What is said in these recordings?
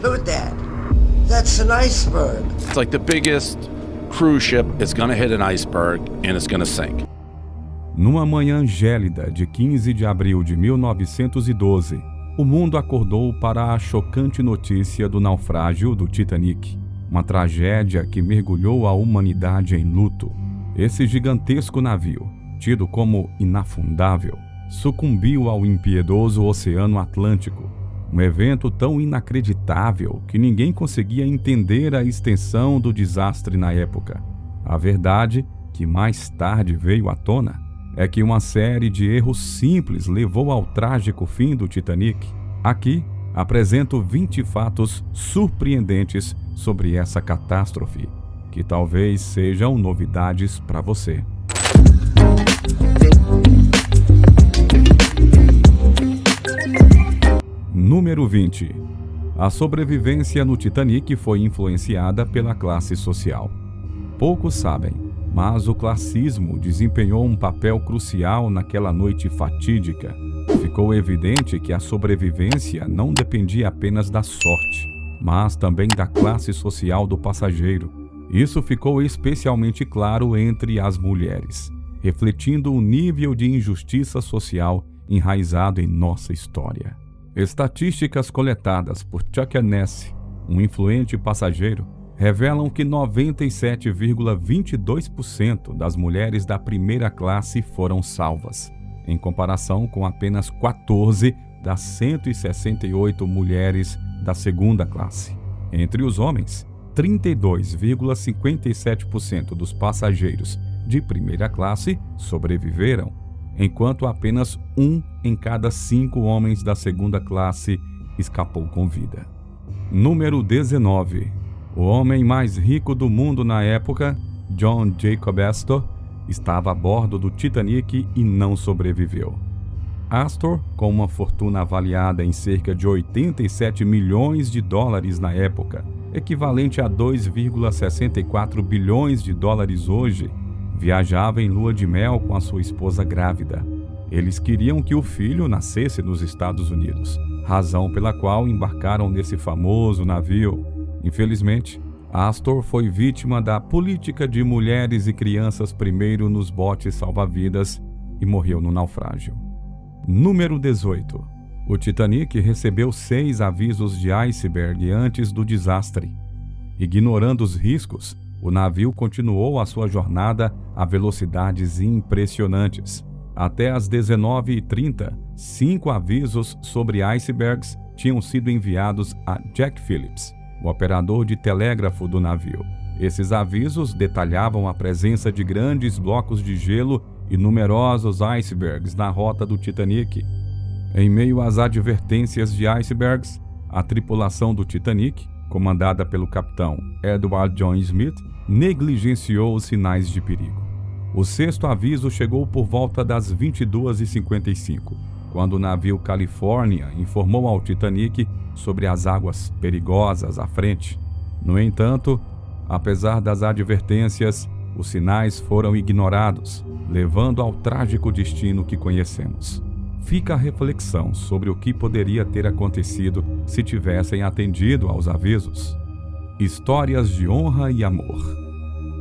Look at that. That's an iceberg. It's like the biggest cruise ship is going to hit an iceberg and it's going to sink. Numa manhã gélida de 15 de abril de 1912, o mundo acordou para a chocante notícia do naufrágio do Titanic, uma tragédia que mergulhou a humanidade em luto. Esse gigantesco navio, tido como inafundável, sucumbiu ao impiedoso Oceano Atlântico, um evento tão inacreditável que ninguém conseguia entender a extensão do desastre na época. A verdade, que mais tarde veio à tona, é que uma série de erros simples levou ao trágico fim do Titanic. Aqui, apresento 20 fatos surpreendentes sobre essa catástrofe, que talvez sejam novidades para você. Número 20. A sobrevivência no Titanic foi influenciada pela classe social. Poucos sabem, mas o classismo desempenhou um papel crucial naquela noite fatídica. Ficou evidente que a sobrevivência não dependia apenas da sorte, mas também da classe social do passageiro. Isso ficou especialmente claro entre as mulheres, refletindo o nível de injustiça social enraizado em nossa história. Estatísticas coletadas por Chuck Ness, um influente passageiro, revelam que 97,22% das mulheres da primeira classe foram salvas, em comparação com apenas 14 das 168 mulheres da segunda classe. Entre os homens, 32,57% dos passageiros de primeira classe sobreviveram, enquanto apenas 1 em cada 5 homens da segunda classe escapou com vida. Número 19. O homem mais rico do mundo na época, John Jacob Astor, estava a bordo do Titanic e não sobreviveu. Astor, com uma fortuna avaliada em cerca de 87 milhões de dólares na época, equivalente a 2,64 bilhões de dólares hoje, viajava em lua de mel com a sua esposa grávida. Eles queriam que o filho nascesse nos Estados Unidos, razão pela qual embarcaram nesse famoso navio. Infelizmente, Astor foi vítima da política de mulheres e crianças primeiro nos botes salva-vidas e morreu no naufrágio. Número 18. O Titanic recebeu 6 avisos de iceberg antes do desastre. Ignorando os riscos, o navio continuou a sua jornada a velocidades impressionantes. Até às 19h30, 5 avisos sobre icebergs tinham sido enviados a Jack Phillips, o operador de telégrafo do navio. Esses avisos detalhavam a presença de grandes blocos de gelo e numerosos icebergs na rota do Titanic. Em meio às advertências de icebergs, a tripulação do Titanic, comandada pelo capitão Edward John Smith, negligenciou os sinais de perigo. O 6º aviso chegou por volta das 22h55, quando o navio California informou ao Titanic sobre as águas perigosas à frente. No entanto, apesar das advertências, os sinais foram ignorados, levando ao trágico destino que conhecemos. Fica a reflexão sobre o que poderia ter acontecido se tivessem atendido aos avisos. Histórias de honra e amor.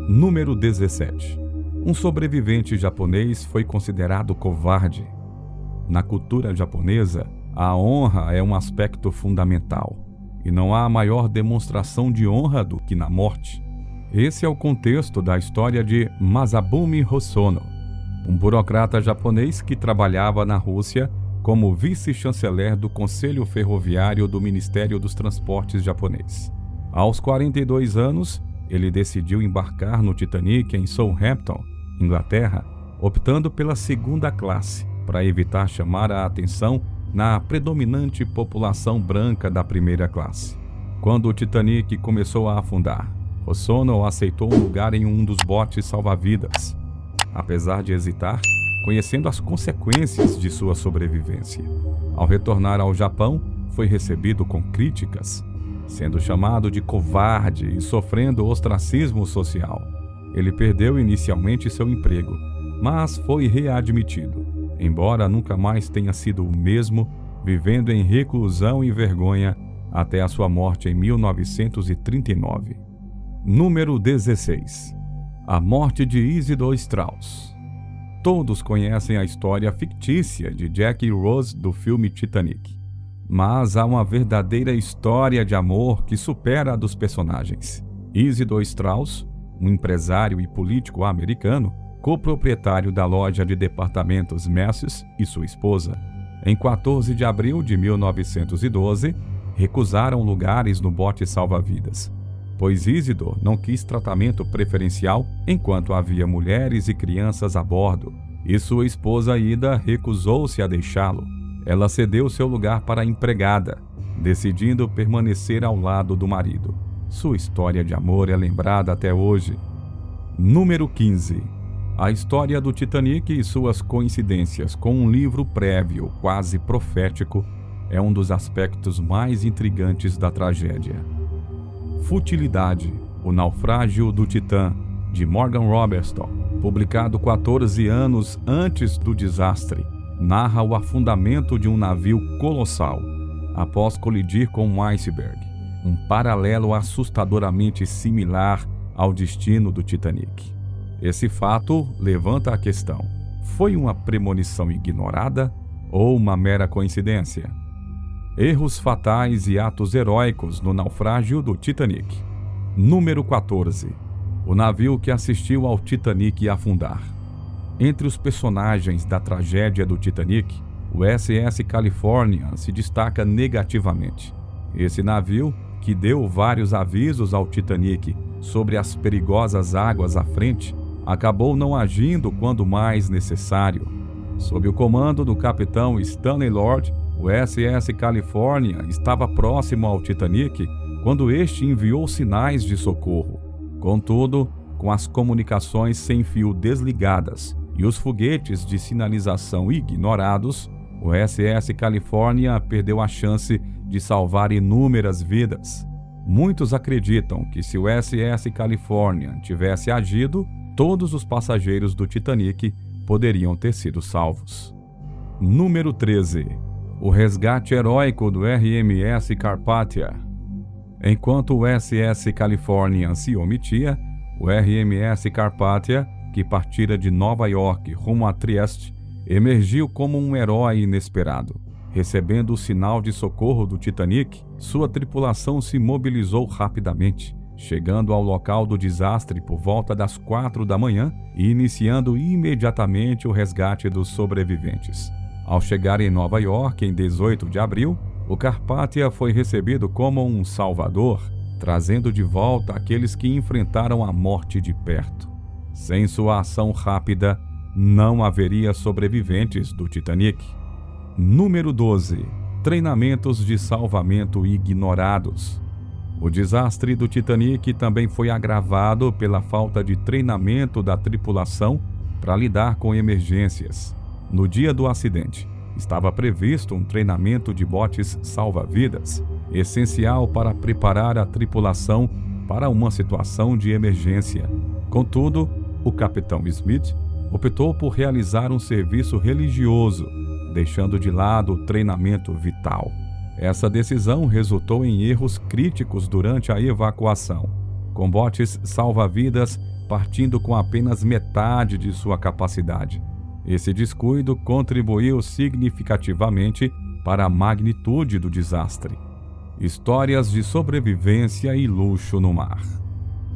Número 17. Um sobrevivente japonês foi considerado covarde. Na cultura japonesa, a honra é um aspecto fundamental, e não há maior demonstração de honra do que na morte. Esse é o contexto da história de Masabumi Hosono, um burocrata japonês que trabalhava na Rússia como vice-chanceler do Conselho Ferroviário do Ministério dos Transportes japonês. Aos 42 anos, ele decidiu embarcar no Titanic em Southampton, Inglaterra, optando pela segunda classe, para evitar chamar a atenção na predominante população branca da primeira classe. Quando o Titanic começou a afundar, Hosono aceitou um lugar em um dos botes salva-vidas, apesar de hesitar, conhecendo as consequências de sua sobrevivência. Ao retornar ao Japão, foi recebido com críticas, sendo chamado de covarde e sofrendo ostracismo social. Ele perdeu inicialmente seu emprego, mas foi readmitido, embora nunca mais tenha sido o mesmo, vivendo em reclusão e vergonha até a sua morte em 1939. Número 16. A morte de Isidor Straus. Todos conhecem a história fictícia de Jack e Rose do filme Titanic. Mas há uma verdadeira história de amor que supera a dos personagens. Isidor Straus, um empresário e político americano, coproprietário da loja de departamentos Macy's, e sua esposa, em 14 de abril de 1912, recusaram lugares no bote salva-vidas, pois Isidor não quis tratamento preferencial enquanto havia mulheres e crianças a bordo, e sua esposa Ida recusou-se a deixá-lo. Ela cedeu seu lugar para a empregada, decidindo permanecer ao lado do marido. Sua história de amor é lembrada até hoje. Número 15. A história do Titanic e suas coincidências com um livro prévio, quase profético, é um dos aspectos mais intrigantes da tragédia. Futilidade, o naufrágio do Titã, de Morgan Robertson, publicado 14 anos antes do desastre, narra o afundamento de um navio colossal, após colidir com um iceberg, um paralelo assustadoramente similar ao destino do Titanic. Esse fato levanta a questão: foi uma premonição ignorada ou uma mera coincidência? Erros fatais e atos heróicos no naufrágio do Titanic. Número 14. O navio que assistiu ao Titanic afundar. Entre os personagens da tragédia do Titanic, o SS California se destaca negativamente. Esse navio, que deu vários avisos ao Titanic sobre as perigosas águas à frente, acabou não agindo quando mais necessário. Sob o comando do capitão Stanley Lord, o SS California estava próximo ao Titanic quando este enviou sinais de socorro. Contudo, com as comunicações sem fio desligadas e os foguetes de sinalização ignorados, o SS California perdeu a chance de salvar inúmeras vidas. Muitos acreditam que se o SS California tivesse agido, todos os passageiros do Titanic poderiam ter sido salvos. Número 13. O resgate heróico do RMS Carpathia. Enquanto o SS California se omitia, o RMS Carpathia, que partira de Nova York rumo a Trieste, emergiu como um herói inesperado. Recebendo o sinal de socorro do Titanic, sua tripulação se mobilizou rapidamente, chegando ao local do desastre por volta das 4 da manhã e iniciando imediatamente o resgate dos sobreviventes. Ao chegar em Nova York em 18 de abril, o Carpathia foi recebido como um salvador, trazendo de volta aqueles que enfrentaram a morte de perto. Sem sua ação rápida, não haveria sobreviventes do Titanic. Número 12. Treinamentos de salvamento ignorados. O desastre do Titanic também foi agravado pela falta de treinamento da tripulação para lidar com emergências. No dia do acidente, estava previsto um treinamento de botes salva-vidas, essencial para preparar a tripulação para uma situação de emergência. Contudo, o capitão Smith optou por realizar um serviço religioso, deixando de lado o treinamento vital. Essa decisão resultou em erros críticos durante a evacuação, com botes salva-vidas partindo com apenas metade de sua capacidade. Esse descuido contribuiu significativamente para a magnitude do desastre. Histórias de sobrevivência e luxo no mar.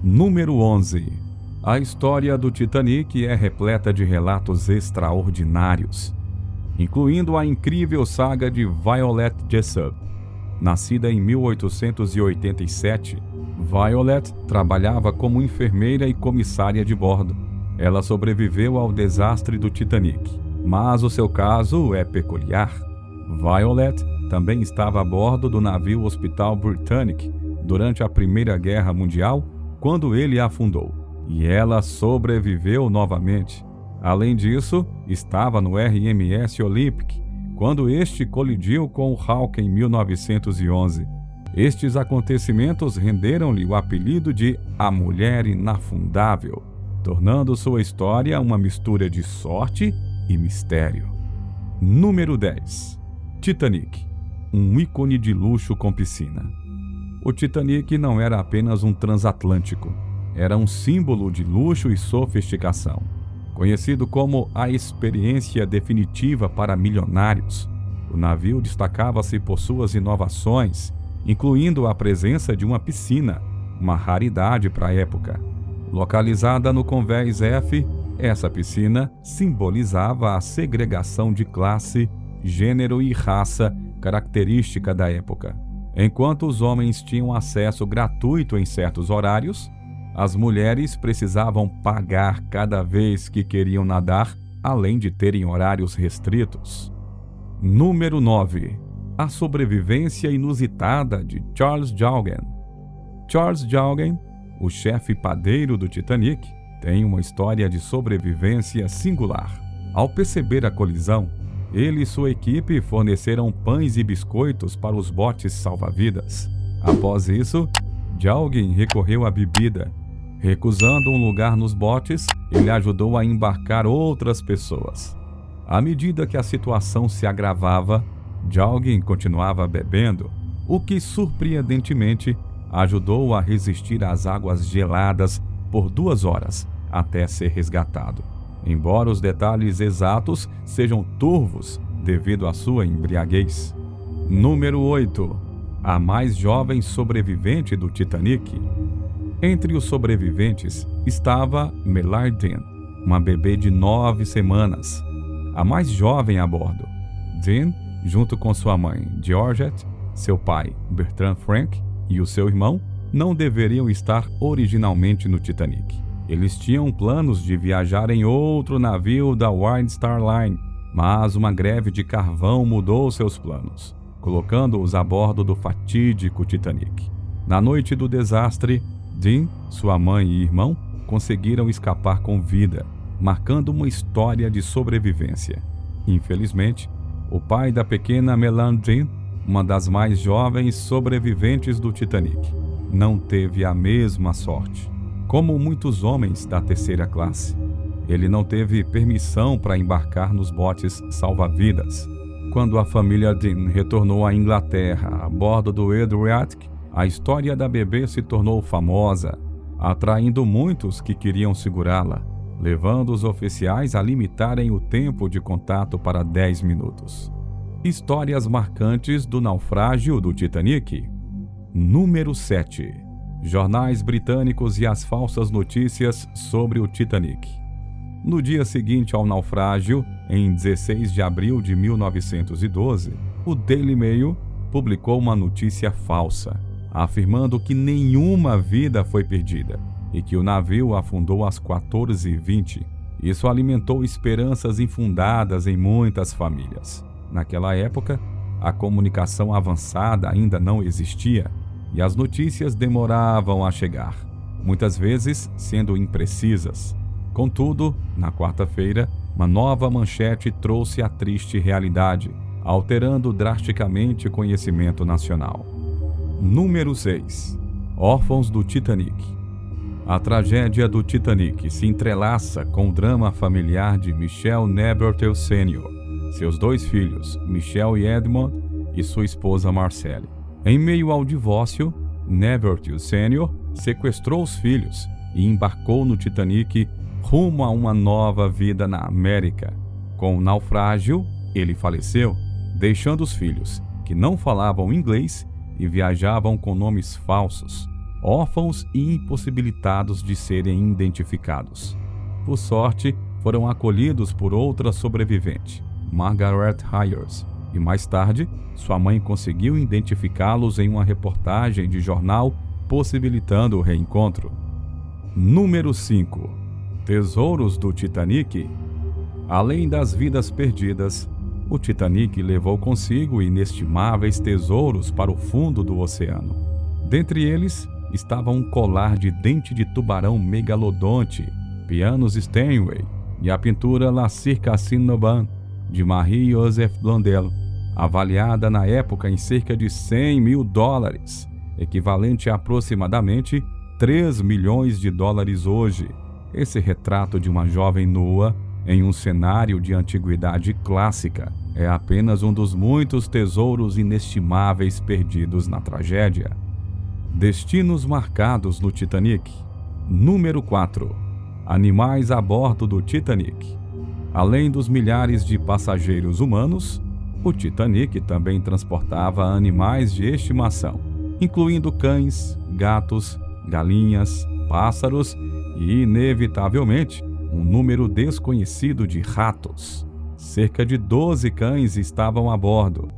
Número 11. A história do Titanic é repleta de relatos extraordinários, incluindo a incrível saga de Violet Jessop. Nascida em 1887, Violet trabalhava como enfermeira e comissária de bordo. Ela sobreviveu ao desastre do Titanic, mas o seu caso é peculiar. Violet também estava a bordo do navio Hospital Britannic durante a Primeira Guerra Mundial, quando ele afundou, e ela sobreviveu novamente. Além disso, estava no RMS Olympic, quando este colidiu com o Hawke em 1911. Estes acontecimentos renderam-lhe o apelido de A Mulher Inafundável, tornando sua história uma mistura de sorte e mistério. Número 10. Titanic. um ícone de luxo com piscina. O Titanic não era apenas um transatlântico, era um símbolo de luxo e sofisticação. Conhecido como a experiência definitiva para milionários, o navio destacava-se por suas inovações, incluindo a presença de uma piscina, uma raridade para a época. Localizada no convés F, essa piscina simbolizava a segregação de classe, gênero e raça característica da época. Enquanto os homens tinham acesso gratuito em certos horários, as mulheres precisavam pagar cada vez que queriam nadar, além de terem horários restritos. Número 9. A sobrevivência inusitada de Charles Jalgen. Charles Jalgen, o chefe padeiro do Titanic, tem uma história de sobrevivência singular. Ao perceber a colisão, ele e sua equipe forneceram pães e biscoitos para os botes salva-vidas. Após isso, Jalgen recorreu à bebida. Recusando um lugar nos botes, ele ajudou a embarcar outras pessoas. À medida que a situação se agravava, Jalgen continuava bebendo, o que surpreendentemente ajudou a resistir às águas geladas por 2 horas até ser resgatado, embora os detalhes exatos sejam turvos devido à sua embriaguez. Número 8. A mais jovem sobrevivente do Titanic. Entre os sobreviventes estava Melanie Dean, uma bebê de 9 semanas, a mais jovem a bordo. Dean, junto com sua mãe, Georgette, seu pai, Bertrand Frank, e o seu irmão, não deveriam estar originalmente no Titanic. Eles tinham planos de viajar em outro navio da White Star Line, mas uma greve de carvão mudou seus planos, colocando-os a bordo do fatídico Titanic. Na noite do desastre, Dean, sua mãe e irmão conseguiram escapar com vida, marcando uma história de sobrevivência. Infelizmente, o pai da pequena Melanie Dean, uma das mais jovens sobreviventes do Titanic, não teve a mesma sorte. Como muitos homens da terceira classe, ele não teve permissão para embarcar nos botes salva-vidas. Quando a família Dean retornou à Inglaterra a bordo do Adriatic, a história da bebê se tornou famosa, atraindo muitos que queriam segurá-la, levando os oficiais a limitarem o tempo de contato para 10 minutos. Histórias marcantes do naufrágio do Titanic. Número 7. Jornais britânicos e as falsas notícias sobre o Titanic. No dia seguinte ao naufrágio, em 16 de abril de 1912, o Daily Mail publicou uma notícia falsa, afirmando que nenhuma vida foi perdida e que o navio afundou às 14h20. Isso alimentou esperanças infundadas em muitas famílias. Naquela época, a comunicação avançada ainda não existia e as notícias demoravam a chegar, muitas vezes sendo imprecisas. Contudo, na quarta-feira, uma nova manchete trouxe a triste realidade, alterando drasticamente o conhecimento nacional. Número 6. Órfãos do Titanic. A tragédia do Titanic se entrelaça com o drama familiar de Michel Nebertel Sr., seus 2 filhos, Michel e Edmond, e sua esposa Marcelle. Em meio ao divórcio, Nebertel Sr. sequestrou os filhos e embarcou no Titanic rumo a uma nova vida na América. Com o naufrágio, ele faleceu, deixando os filhos, que não falavam inglês e viajavam com nomes falsos, órfãos e impossibilitados de serem identificados. Por sorte, foram acolhidos por outra sobrevivente, Margaret Hires, e mais tarde, sua mãe conseguiu identificá-los em uma reportagem de jornal, possibilitando o reencontro. Número 5. Tesouros do Titanic. Além das vidas perdidas, o Titanic levou consigo inestimáveis tesouros para o fundo do oceano. Dentre eles, estava um colar de dente de tubarão megalodonte, pianos Steinway e a pintura La Circassinoban, de Marie-Joseph Blondel, avaliada na época em cerca de $100 mil, equivalente a aproximadamente $3 milhões hoje. Esse retrato de uma jovem nua em um cenário de antiguidade clássica é apenas um dos muitos tesouros inestimáveis perdidos na tragédia. Destinos marcados no Titanic. Número 4. Animais a bordo do Titanic. Além dos milhares de passageiros humanos, o Titanic também transportava animais de estimação, incluindo cães, gatos, galinhas, pássaros e, inevitavelmente, um número desconhecido de ratos. Cerca de 12 cães estavam a bordo,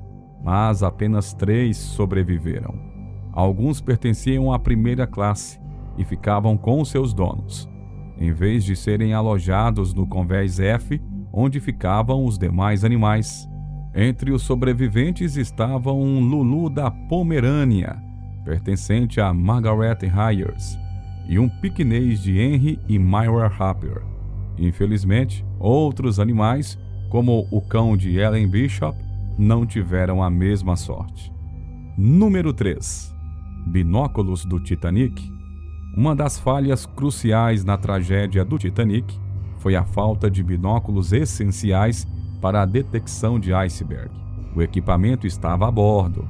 mas apenas 3 sobreviveram. Alguns pertenciam à primeira classe e ficavam com seus donos, em vez de serem alojados no convés F, onde ficavam os demais animais. Entre os sobreviventes estavam um Lulu da Pomerânia, pertencente a Margaret Hires, e um piquenês de Henry e Myra Harper. Infelizmente, outros animais, como o cão de Ellen Bishop, não tiveram a mesma sorte. Número 3. Binóculos do Titanic. Uma das falhas cruciais na tragédia do Titanic foi a falta de binóculos essenciais para a detecção de iceberg. O equipamento estava a bordo,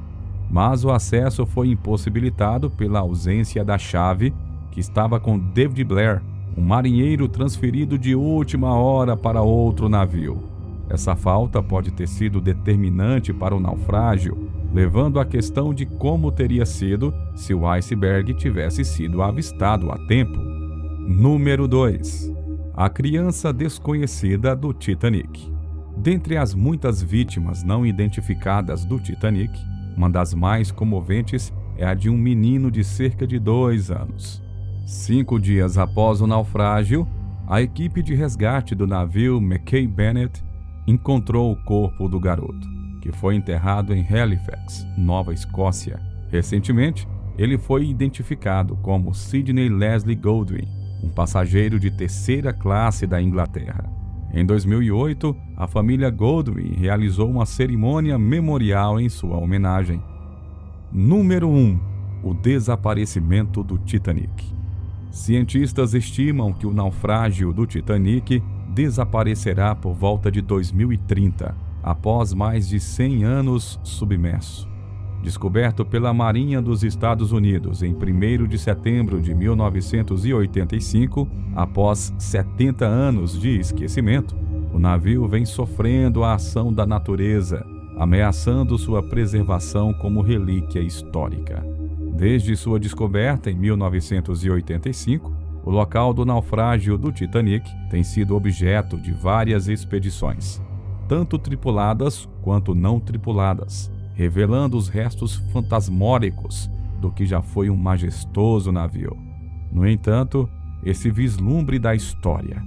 mas o acesso foi impossibilitado pela ausência da chave que estava com David Blair, um marinheiro transferido de última hora para outro navio. Essa falta pode ter sido determinante para o naufrágio, levando à questão de como teria sido se o iceberg tivesse sido avistado a tempo. Número 2. A criança desconhecida do Titanic. Dentre as muitas vítimas não identificadas do Titanic, uma das mais comoventes é a de um menino de cerca de 2 anos. 5 dias após o naufrágio, a equipe de resgate do navio Mackay Bennett encontrou o corpo do garoto, que foi enterrado em Halifax, Nova Escócia. Recentemente, ele foi identificado como Sidney Leslie Goldwyn, um passageiro de 3ª classe da Inglaterra. Em 2008, a família Goldwyn realizou uma cerimônia memorial em sua homenagem. Número 1. O desaparecimento do Titanic. Cientistas estimam que o naufrágio do Titanic desaparecerá por volta de 2030, após mais de 100 anos submerso. Descoberto pela Marinha dos Estados Unidos em 1º de setembro de 1985, após 70 anos de esquecimento, o navio vem sofrendo a ação da natureza, ameaçando sua preservação como relíquia histórica. Desde sua descoberta em 1985, o local do naufrágio do Titanic tem sido objeto de várias expedições, tanto tripuladas quanto não tripuladas, revelando os restos fantasmóricos do que já foi um majestoso navio. No entanto, esse vislumbre da história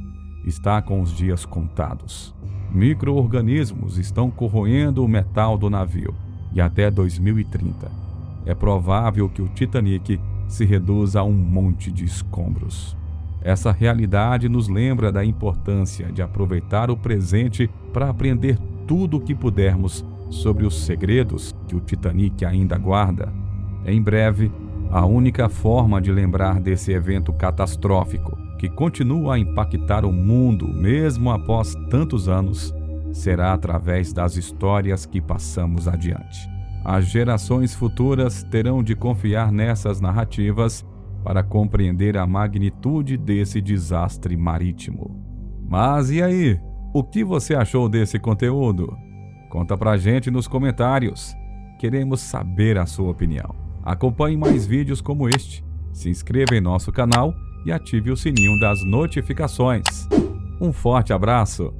está com os dias contados. Micro-organismos estão corroendo o metal do navio e até 2030 é provável que o Titanic se reduza a um monte de escombros. Essa realidade nos lembra da importância de aproveitar o presente para aprender tudo o que pudermos sobre os segredos que o Titanic ainda guarda. Em breve, a única forma de lembrar desse evento catastrófico, que continua a impactar o mundo mesmo após tantos anos, será através das histórias que passamos adiante. As gerações futuras terão de confiar nessas narrativas para compreender a magnitude desse desastre marítimo. Mas e aí? O que você achou desse conteúdo? Conta pra gente nos comentários. Queremos saber a sua opinião. Acompanhe mais vídeos como este, se inscreva em nosso canal e ative o sininho das notificações. Um forte abraço!